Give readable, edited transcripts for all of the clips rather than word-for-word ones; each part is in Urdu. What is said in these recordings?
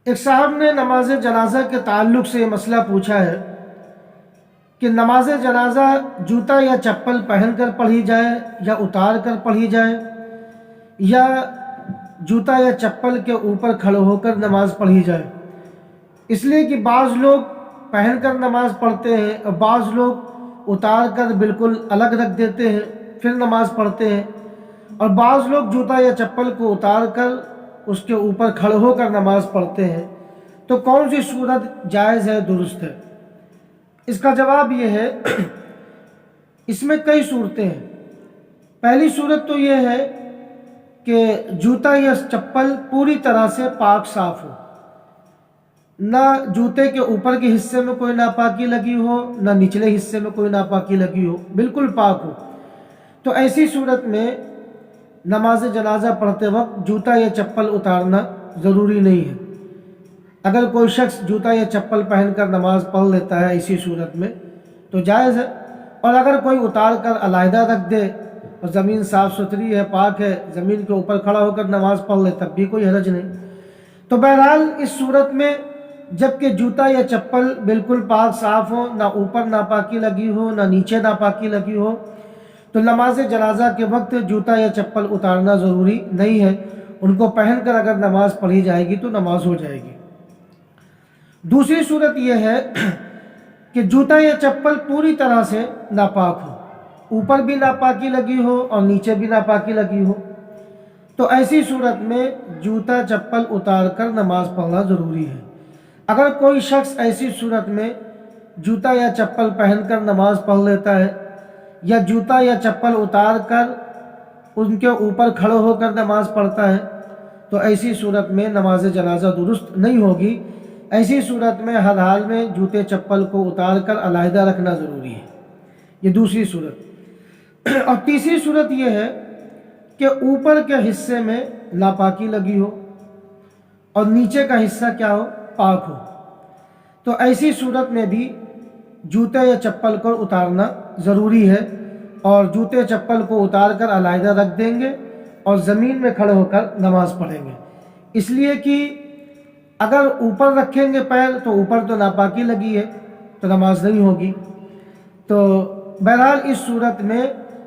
ایک صاحب نے نماز جنازہ کے تعلق سے یہ مسئلہ پوچھا ہے کہ نماز جنازہ جوتا یا چپل پہن کر پڑھی جائے یا اتار کر پڑھی جائے، یا جوتا یا چپل کے اوپر کھڑے ہو کر نماز پڑھی جائے۔ اس لیے کہ بعض لوگ پہن کر نماز پڑھتے ہیں اور بعض لوگ اتار کر بالکل الگ رکھ دیتے ہیں پھر نماز پڑھتے ہیں، اور بعض لوگ جوتا یا چپل کو اتار کر اس کے اوپر کھڑے ہو کر نماز پڑھتے ہیں۔ تو کون سی صورت جائز ہے، درست ہے؟ اس کا جواب یہ ہے اس میں کئی صورتیں ہیں۔ پہلی صورت تو یہ ہے کہ جوتا یا چپل پوری طرح سے پاک صاف ہو، نہ جوتے کے اوپر کے حصے میں کوئی ناپاکی لگی ہو، نہ نچلے حصے میں کوئی ناپاکی لگی ہو، بالکل پاک ہو۔ تو ایسی صورت میں نماز جنازہ پڑھتے وقت جوتا یا چپل اتارنا ضروری نہیں ہے۔ اگر کوئی شخص جوتا یا چپل پہن کر نماز پڑھ لیتا ہے اسی صورت میں تو جائز ہے، اور اگر کوئی اتار کر علیحدہ رکھ دے اور زمین صاف ستھری ہے، پاک ہے، زمین کے اوپر کھڑا ہو کر نماز پڑھ لے تب بھی کوئی حرج نہیں۔ تو بہرحال اس صورت میں جب کہ جوتا یا چپل بالکل پاک صاف ہو، نہ اوپر ناپاکی لگی ہو نہ نیچے ناپاکی لگی ہو، تو نماز جنازہ کے وقت جوتا یا چپل اتارنا ضروری نہیں ہے۔ ان کو پہن کر اگر نماز پڑھی جائے گی تو نماز ہو جائے گی۔ دوسری صورت یہ ہے کہ جوتا یا چپل پوری طرح سے ناپاک ہو، اوپر بھی ناپاکی لگی ہو اور نیچے بھی ناپاکی لگی ہو، تو ایسی صورت میں جوتا چپل اتار کر نماز پڑھنا ضروری ہے۔ اگر کوئی شخص ایسی صورت میں جوتا یا چپل پہن کر نماز پڑھ لیتا ہے یا جوتا یا چپل اتار کر ان کے اوپر کھڑے ہو کر نماز پڑھتا ہے تو ایسی صورت میں نماز جنازہ درست نہیں ہوگی۔ ایسی صورت میں ہر حال میں جوتے چپل کو اتار کر علیحدہ رکھنا ضروری ہے۔ یہ دوسری صورت۔ اور تیسری صورت یہ ہے کہ اوپر کے حصے میں ناپاکی لگی ہو اور نیچے کا حصہ کیا ہو، پاک ہو، تو ایسی صورت میں بھی جوتے یا چپل کو اتارنا ضروری ہے، اور جوتے چپل کو اتار کر علیحدہ رکھ دیں گے اور زمین میں کھڑے ہو کر نماز پڑھیں گے۔ اس لیے کہ اگر اوپر رکھیں گے پیر تو اوپر تو ناپاکی لگی ہے تو نماز نہیں ہوگی۔ تو بہرحال اس صورت میں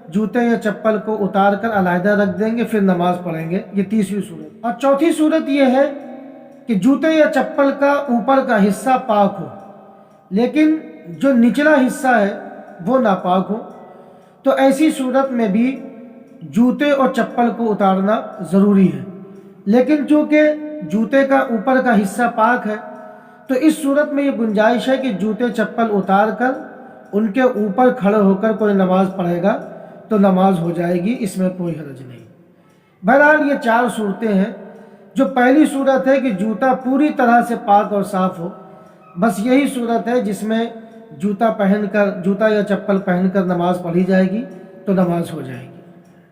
جوتے یا چپل کو اتار کر علیحدہ رکھ دیں گے پھر نماز پڑھیں گے۔ یہ تیسری صورت۔ اور چوتھی صورت یہ ہے کہ جوتے یا چپل کا اوپر کا حصہ پاک ہو لیکن جو نچلا حصہ ہے وہ ناپاک ہو، تو ایسی صورت میں بھی جوتے اور چپل کو اتارنا ضروری ہے۔ لیکن چونکہ جوتے کا اوپر کا حصہ پاک ہے تو اس صورت میں یہ گنجائش ہے کہ جوتے چپل اتار کر ان کے اوپر کھڑے ہو کر کوئی نماز پڑھے گا تو نماز ہو جائے گی، اس میں کوئی حرج نہیں۔ بہرحال یہ چار صورتیں ہیں۔ جو پہلی صورت ہے کہ جوتا پوری طرح سے پاک اور صاف ہو، بس یہی صورت ہے جس میں جوتا یا چپل پہن کر نماز پڑھی جائے گی تو نماز ہو جائے گی۔